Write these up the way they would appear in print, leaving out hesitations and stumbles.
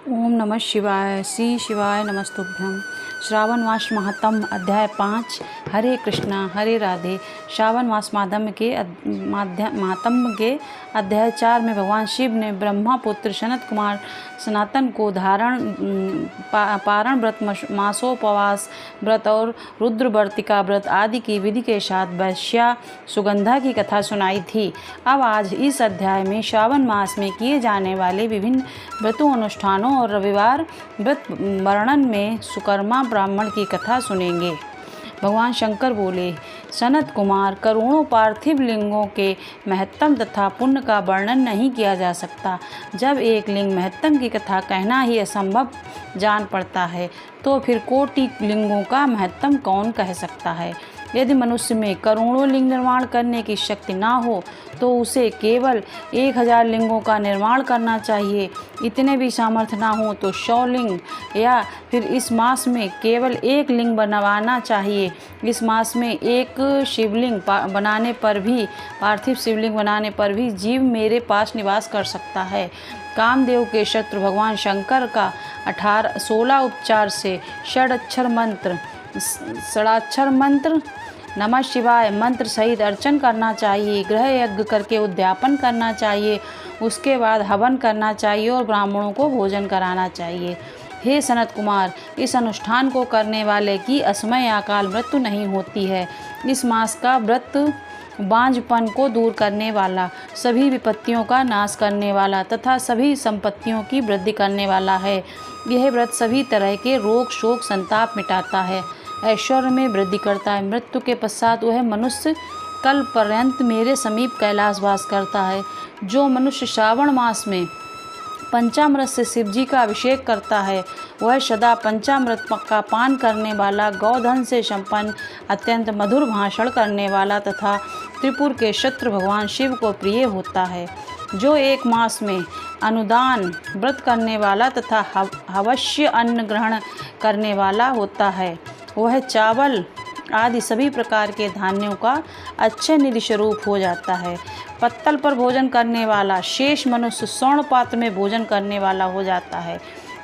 ओम नमः शिवाय। श्री शिवाय नमस्तुभ्यं। श्रावण मास महात्म अध्याय 5। हरे कृष्णा हरे राधे। श्रावण मास महात्म्य के अध्याय 4 में भगवान शिव ने ब्रह्मा पुत्र सनत कुमार सनातन को पारण व्रत, मासोपवास व्रत और रुद्रवर्तिका व्रत आदि की विधि के साथ वैश्या सुगंधा की कथा सुनाई थी। अब आज इस अध्याय में श्रावण मास में किए जाने वाले विभिन्न व्रतों, अनुष्ठानों और रविवार व्रत वर्णन में सुकर्मा ब्राह्मण की कथा सुनेंगे। भगवान शंकर बोले, सनत कुमार, करोड़ों पार्थिव लिंगों के महत्तम तथा पुण्य का वर्णन नहीं किया जा सकता। जब एक लिंग महत्तम की कथा कहना ही असंभव जान पड़ता है तो फिर कोटि लिंगों का महत्तम कौन कह सकता है। यदि मनुष्य में करोड़ों लिंग निर्माण करने की शक्ति ना हो तो उसे केवल 1000 लिंगों का निर्माण करना चाहिए। इतने भी सामर्थ्य ना हो तो 100 लिंग, या फिर इस मास में केवल 1 लिंग बनवाना चाहिए। इस मास में एक शिवलिंग बनाने पर भी, पार्थिव शिवलिंग बनाने पर भी जीव मेरे पास निवास कर सकता है। कामदेव के शत्रु भगवान शंकर का 16 उपचार से षडाक्षर मंत्र नमः शिवाय मंत्र सहित अर्चन करना चाहिए। गृह यज्ञ करके उद्यापन करना चाहिए। उसके बाद हवन करना चाहिए और ब्राह्मणों को भोजन कराना चाहिए। हे सनत कुमार, इस अनुष्ठान को करने वाले की असमय अकाल मृत्यु नहीं होती है। इस मास का व्रत बांझपन को दूर करने वाला, सभी विपत्तियों का नाश करने वाला तथा सभी संपत्तियों की वृद्धि करने वाला है। यह व्रत सभी तरह के रोग, शोक, संताप मिटाता है, ऐश्वर्य में वृद्धि करता है। मृत्यु के पश्चात वह मनुष्य कल पर्यंत मेरे समीप कैलाशवास करता है। जो मनुष्य श्रावण मास में पंचामृत से शिव जी का अभिषेक करता है वह सदा पंचामृत का पान करने वाला, गौधन से संपन्न, अत्यंत मधुर भाषण करने वाला तथा त्रिपुर के शत्रु भगवान शिव को प्रिय होता है। जो एक मास में अनुदान व्रत करने वाला तथा अवश्य अन्न ग्रहण करने वाला होता है वह चावल आदि सभी प्रकार के धान्यों का अच्छे निधि स्वरूप हो जाता है। पत्तल पर भोजन करने वाला शेष मनुष्य स्वर्ण पात्र में भोजन करने वाला हो जाता है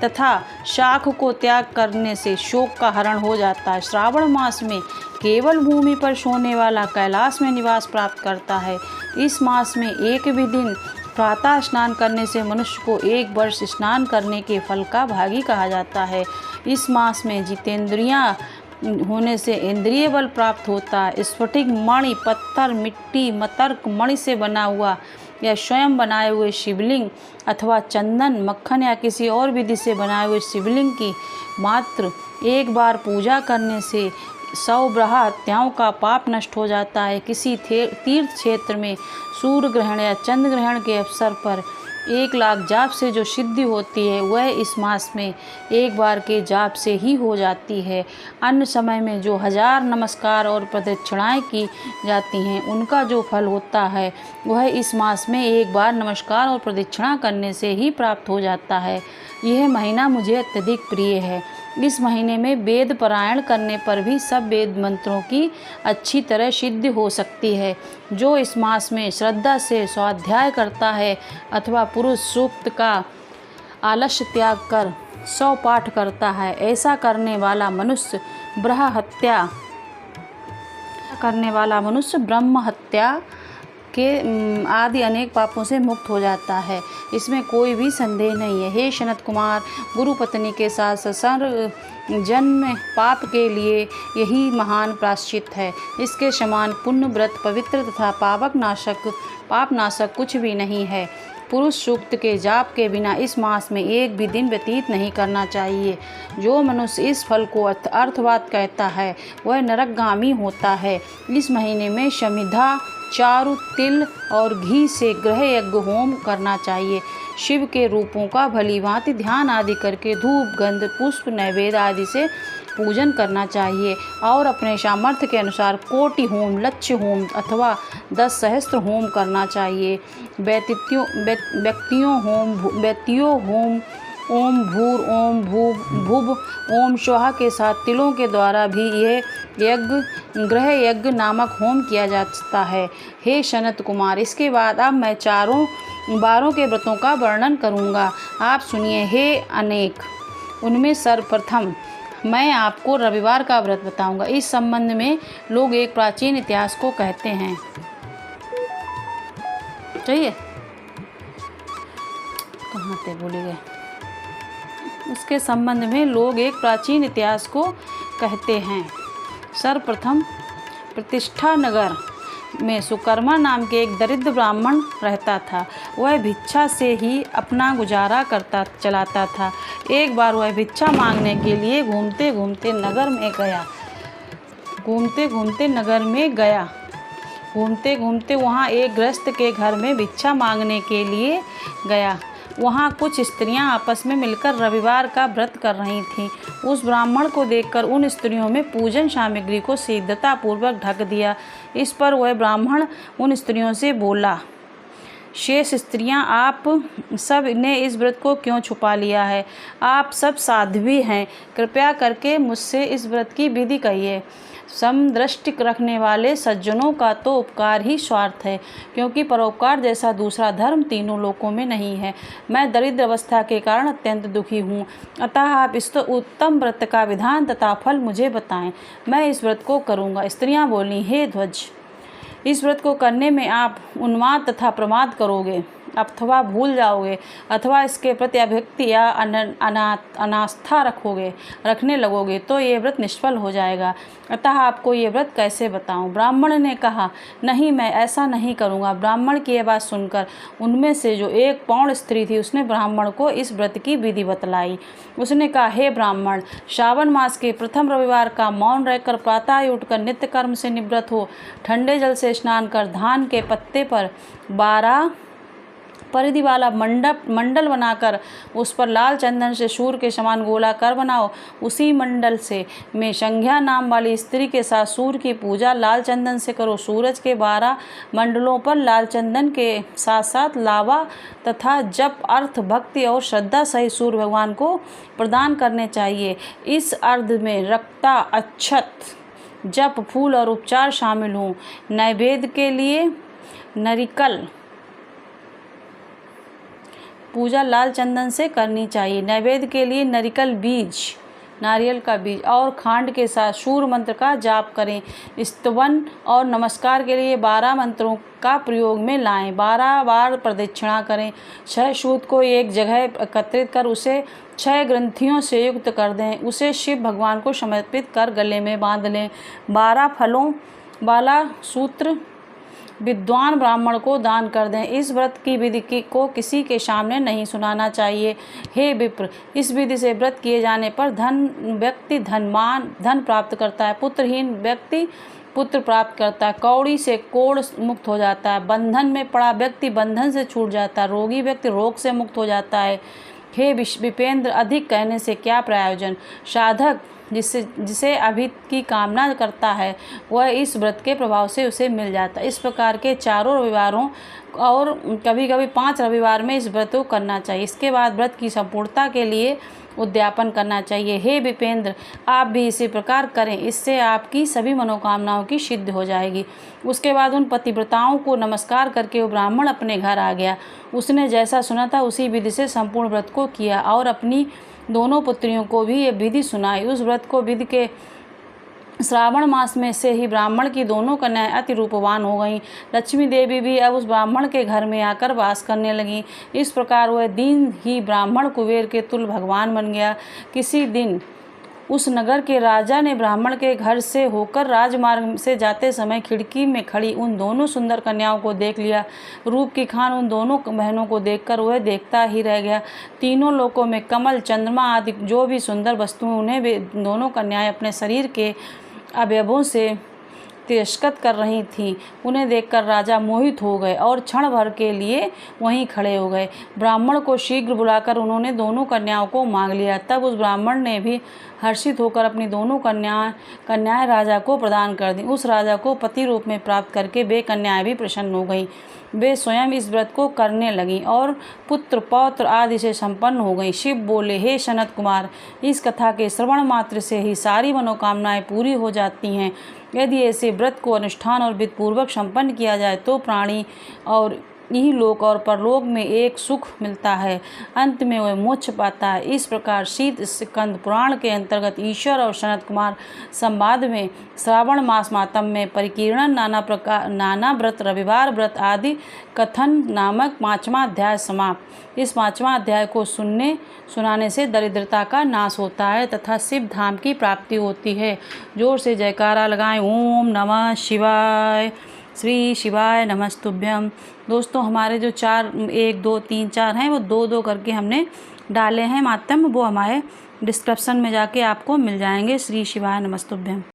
तथा शाख को त्याग करने से शोक का हरण हो जाता है। श्रावण मास में केवल भूमि पर सोने वाला कैलाश में निवास प्राप्त करता है। इस मास में एक भी दिन प्रातः स्नान करने से मनुष्य को 1 वर्ष स्नान करने के फल का भागी कहा जाता है। इस मास में जितेंद्रियां होने से इंद्रिय बल प्राप्त होता है। स्फटिक मणि, पत्थर, मिट्टी, मतर्क मणि से बना हुआ या स्वयं बनाए हुए शिवलिंग अथवा चंदन, मक्खन या किसी और विधि से बनाए हुए शिवलिंग की मात्र एक बार पूजा करने से 100 ब्रह्म हत्याओं का पाप नष्ट हो जाता है। किसी तीर्थ क्षेत्र में सूर्य ग्रहण या चंद्र ग्रहण के अवसर पर 1 लाख जाप से जो सिद्धि होती है वह इस मास में एक बार के जाप से ही हो जाती है। अन्य समय में जो 1000 नमस्कार और प्रदक्षिणाएं की जाती हैं उनका जो फल होता है वह इस मास में एक बार नमस्कार और प्रदक्षिणा करने से ही प्राप्त हो जाता है। यह महीना मुझे अत्यधिक प्रिय है। इस महीने में वेद पारायण करने पर भी सब वेद मंत्रों की अच्छी तरह सिद्धि हो सकती है। जो इस मास में श्रद्धा से स्वाध्याय करता है अथवा पुरुष सूक्त का आलस्य त्याग कर 100 पाठ करता है, ऐसा करने वाला मनुष्य ब्रह्म हत्या के आदि अनेक पापों से मुक्त हो जाता है। इसमें कोई भी संदेह नहीं है। हे सनत कुमार, गुरु पत्नी के साथ सर्व जन्म पाप के लिए यही महान प्रायश्चित है। इसके समान पुण्य व्रत, पवित्र तथा पाप नाशक कुछ भी नहीं है। पुरुष सूक्त के जाप के बिना इस मास में एक भी दिन व्यतीत नहीं करना चाहिए। जो मनुष्य इस फल को अर्थवाद कहता है वह नरकगामी होता है। इस महीने में शमिधा, चारु, तिल और घी से गृह यज्ञ होम करना चाहिए। शिव के रूपों का भलीभांति ध्यान आदि करके धूप, गंध, पुष्प, नैवेद्य आदि से पूजन करना चाहिए और अपने सामर्थ्य के अनुसार कोटि होम, लक्ष्य होम अथवा 10 सहस्त्र होम करना चाहिए। व्यक्तियों होम ओम भूर, ओम भुव, ओम स्वाहा के साथ तिलों के द्वारा भी यह गृह यज्ञ नामक होम किया जाता है। हे सनत कुमार, इसके बाद अब मैं चारों 12 के व्रतों का वर्णन करूँगा। आप सुनिए हे अनेक। उनमें सर्वप्रथम मैं आपको रविवार का व्रत बताऊंगा। इस संबंध में लोग एक प्राचीन इतिहास को कहते हैं। चाहिए कहाँ थे, भूल गए। उसके संबंध में लोग एक प्राचीन इतिहास को कहते हैं। सर्वप्रथम प्रतिष्ठा नगर में सुकर्मा नाम के एक दरिद्र ब्राह्मण रहता था। वह भिक्षा से ही अपना गुजारा चलाता था। एक बार वह भिक्षा मांगने के लिए घूमते घूमते नगर में वहाँ एक गृहस्थ के घर में भिक्षा मांगने के लिए गया। वहाँ कुछ स्त्रियां आपस में मिलकर रविवार का व्रत कर रही थीं। उस ब्राह्मण को देखकर उन स्त्रियों में पूजन सामग्री को शीघ्रतापूर्वक ढक दिया। इस पर वह ब्राह्मण उन स्त्रियों से बोला, शेष स्त्रियां, आप सब ने इस व्रत को क्यों छुपा लिया है? आप सब साध्वी हैं, कृपया करके मुझसे इस व्रत की विधि कहिए। समदृष्टि रखने वाले सज्जनों का तो उपकार ही स्वार्थ है, क्योंकि परोपकार जैसा दूसरा धर्म तीनों लोकों में नहीं है। मैं दरिद्र अवस्था के कारण अत्यंत दुखी हूँ, अतः आप इस तो उत्तम व्रत का विधान तथा फल मुझे बताएं, मैं इस व्रत को करूँगा। स्त्रियाँ बोलीं, हे ध्वज, इस व्रत को करने में आप उन्माद तथा प्रमाद करोगे अथवा भूल जाओगे अथवा इसके प्रति अभक्ति या अनास्था रखने लगोगे तो ये व्रत निष्फल हो जाएगा। अतः आपको ये व्रत कैसे बताऊं? ब्राह्मण ने कहा, नहीं, मैं ऐसा नहीं करूंगा। ब्राह्मण की यह बात सुनकर उनमें से जो एक पौण स्त्री थी उसने ब्राह्मण को इस व्रत की विधि बतलाई। उसने कहा, हे ब्राह्मण, श्रावण मास के प्रथम रविवार का मौन रहकर प्रातः उठकर नित्य कर्म से निवृत्त हो, ठंडे जल से स्नान कर धान के पत्ते पर 12 परिधि वाला मंडल बनाकर उस पर लाल चंदन से सूर्य के समान गोलाकार बनाओ। उसी मंडल से में संज्ञा नाम वाली स्त्री के साथ सूर्य की पूजा लाल चंदन से करो। सूरज के 12 मंडलों पर लाल चंदन के साथ साथ लावा तथा जप, अर्थ, भक्ति और श्रद्धा सहित सूर्य भगवान को प्रदान करने चाहिए। इस अर्ध में रक्ता, अक्षत, जप, फूल और उपचार शामिल हों। नैवेद्य के लिए नरिकल पूजा लाल चंदन से करनी चाहिए। नैवेद्य के लिए नारियल का बीज और खांड के साथ सूर्य मंत्र का जाप करें। स्तवन और नमस्कार के लिए 12 मंत्रों का प्रयोग में लाएं। 12 बार प्रदक्षिणा करें। 6 सूत को एक जगह एकत्रित कर उसे 6 ग्रंथियों से युक्त कर दें। उसे शिव भगवान को समर्पित कर गले में बांध लें। 12 फलों वाला सूत्र विद्वान ब्राह्मण को दान कर दें। इस व्रत की विधि को किसी के सामने नहीं सुनाना चाहिए। हे विप्र, इस विधि से व्रत किए जाने पर व्यक्ति धन प्राप्त करता है, पुत्रहीन व्यक्ति पुत्र प्राप्त करता है, कौड़ी से कोढ़ मुक्त हो जाता है, बंधन में पड़ा व्यक्ति बंधन से छूट जाता है, रोगी व्यक्ति रोग से मुक्त हो जाता है। हे विपेंद्र, अधिक कहने से क्या प्रयोजन? साधक जिसे अभी की कामना करता है वह इस व्रत के प्रभाव से उसे मिल जाता है। इस प्रकार के 4 रविवारों और कभी कभी 5 रविवार में इस व्रत को करना चाहिए। इसके बाद व्रत की संपूर्णता के लिए उद्यापन करना चाहिए। हे विपेंद्र, आप भी इसी प्रकार करें, इससे आपकी सभी मनोकामनाओं की सिद्धि हो जाएगी। उसके बाद उन पतिव्रताओं को नमस्कार करके वो ब्राह्मण अपने घर आ गया। उसने जैसा सुना था उसी विधि से संपूर्ण व्रत को किया और अपनी दोनों पुत्रियों को भी ये विधि सुनाई। उस व्रत को विधि के श्रावण मास में से ही ब्राह्मण की दोनों कन्याएं अति रूपवान हो गईं। लक्ष्मी देवी भी अब उस ब्राह्मण के घर में आकर वास करने लगीं। इस प्रकार वह दिन ही ब्राह्मण कुबेर के तुल्य भगवान बन गया। किसी दिन उस नगर के राजा ने ब्राह्मण के घर से होकर राजमार्ग से जाते समय खिड़की में खड़ी उन दोनों सुंदर कन्याओं को देख लिया। रूप की खान उन दोनों बहनों को देखकर वह देखता ही रह गया। तीनों लोकों में कमल, चंद्रमा आदि जो भी सुंदर वस्तुएं उन्हें वे दोनों कन्याएं अपने शरीर के अवयवों से तिरस्कृत कर रही थीं। उन्हें देखकर राजा मोहित हो गए और क्षण भर के लिए वहीं खड़े हो गए। ब्राह्मण को शीघ्र बुलाकर उन्होंने दोनों कन्याओं को मांग लिया। तब उस ब्राह्मण ने भी हर्षित होकर अपनी दोनों कन्याएं राजा को प्रदान कर दी। उस राजा को पति रूप में प्राप्त करके वे कन्याएं भी प्रसन्न हो गईं। वे स्वयं इस व्रत को करने लगीं और पुत्र पौत्र आदि से संपन्न हो गईं। शिव बोले, हे सनत कुमार, इस कथा के श्रवण मात्र से ही सारी मनोकामनाएं पूरी हो जाती हैं। यदि ऐसे व्रत को अनुष्ठान और विधिपूर्वक संपन्न किया जाए तो प्राणी और यही लोक और परलोक में एक सुख मिलता है, अंत में वह मोक्ष पाता है। इस प्रकार शीत स्कंद पुराण के अंतर्गत ईश्वर और सनत कुमार संवाद में श्रावण मास मातम में परिकीर्णन, नाना व्रत, रविवार व्रत आदि कथन नामक 5वां अध्याय समाप्त। इस 5वां अध्याय को सुनाने से दरिद्रता का नाश होता है तथा शिव धाम की प्राप्ति होती है। जोर से जयकारा लगाएं। ओम नमः शिवाय। श्री शिवाय नमस्तुभ्यम। दोस्तों हमारे जो 1 2 3 4 हैं वो 2 करके हमने डाले हैं मातम, वो हमारे डिस्क्रिप्शन में जाके आपको मिल जाएंगे। श्री शिवाय नमस्तुभ्यम।